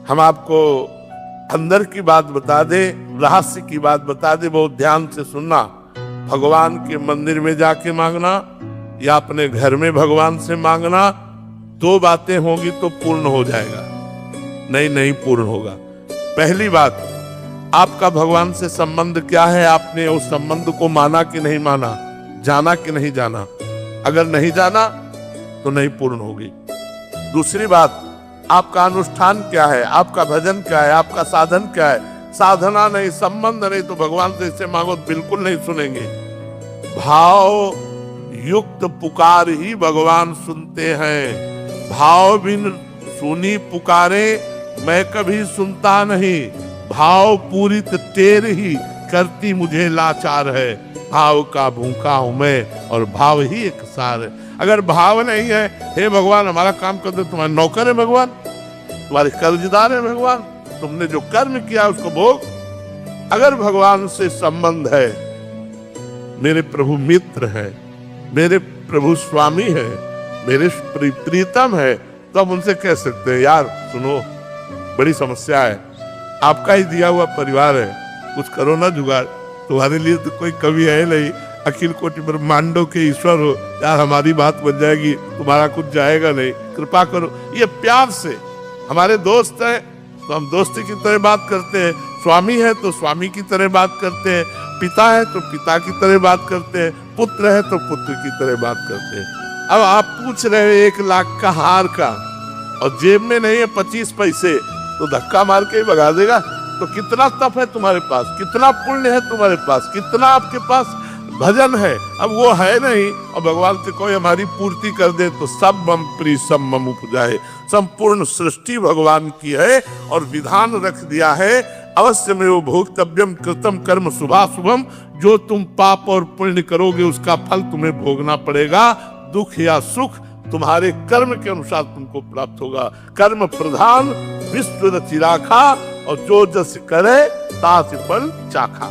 हम आपको अंदर की बात बता दे, रहस्य की बात बता दे, बहुत ध्यान से सुनना। भगवान के मंदिर में जाके मांगना या अपने घर में भगवान से मांगना, दो बातें होंगी तो पूर्ण हो जाएगा, नहीं पूर्ण होगा। पहली बात, आपका भगवान से संबंध क्या है, आपने उस संबंध को माना कि नहीं माना, जाना कि नहीं जाना। अगर नहीं जाना तो नहीं पूर्ण होगी। दूसरी बात, आपका अनुष्ठान क्या है, आपका भजन क्या है, आपका साधन क्या है। साधना नहीं, संबंध नहीं, तो भगवान से इसे मांगो बिल्कुल नहीं सुनेंगे। भाव युक्त पुकार ही भगवान सुनते हैं। भाव बिन सुनी पुकारे मैं कभी सुनता नहीं। भाव पूरित तेर ही करती मुझे लाचार है। भाव का भूखा हूं मैं और भाव ही एक सार है। अगर भाव नहीं है, हे भगवान हमारा काम कर दो, तुम्हारे नौकर है भगवान, तुम्हारे कर्जदार है भगवान, तुमने जो कर्म किया उसको भोग। अगर भगवान से संबंध है, मेरे प्रभु मित्र है, मेरे प्रभु स्वामी है, मेरे प्रीतम है, तो हम उनसे कह सकते हैं यार सुनो बड़ी समस्या है, आपका ही दिया हुआ परिवार है, कुछ करो ना जुगाड़, तुम्हारे लिए तो कोई कवि है नहीं, अखिल कोटि ब्रह्मांडों के ईश्वर हो, यार हमारी बात बन जाएगी, तुम्हारा कुछ जाएगा नहीं, कृपा करो। ये प्यार से, हमारे दोस्त हैं तो हम दोस्ती की तरह बात करते हैं, स्वामी है तो स्वामी की तरह बात करते हैं, पिता है तो पिता की तरह बात करते हैं, पुत्र है तो पुत्र की तरह बात करते हैं। अब आप पूछ रहे हो 1 लाख का हार का और जेब में नहीं है 25 पैसे, तो धक्का मार के ही भगा देगा। तो कितना तप है तुम्हारे पास, कितना पुण्य है तुम्हारे पास, कितना आपके पास भजन है, अब वो है नहीं और भगवान से कोई हमारी पूर्ति कर दे तो सब मम प्री सब मम उपजाए। संपूर्ण सृष्टि भगवान की है और विधान रख दिया है, अवश्य में वो भोक्तव्यम कृतम कर्म शुभाशुभम। जो तुम पाप और पुण्य करोगे उसका फल तुम्हें भोगना पड़ेगा। दुख या सुख तुम्हारे कर्म के अनुसार तुमको प्राप्त होगा। कर्म प्रधान विश्व रचि राखा और जो जस करे तास फल चाखा।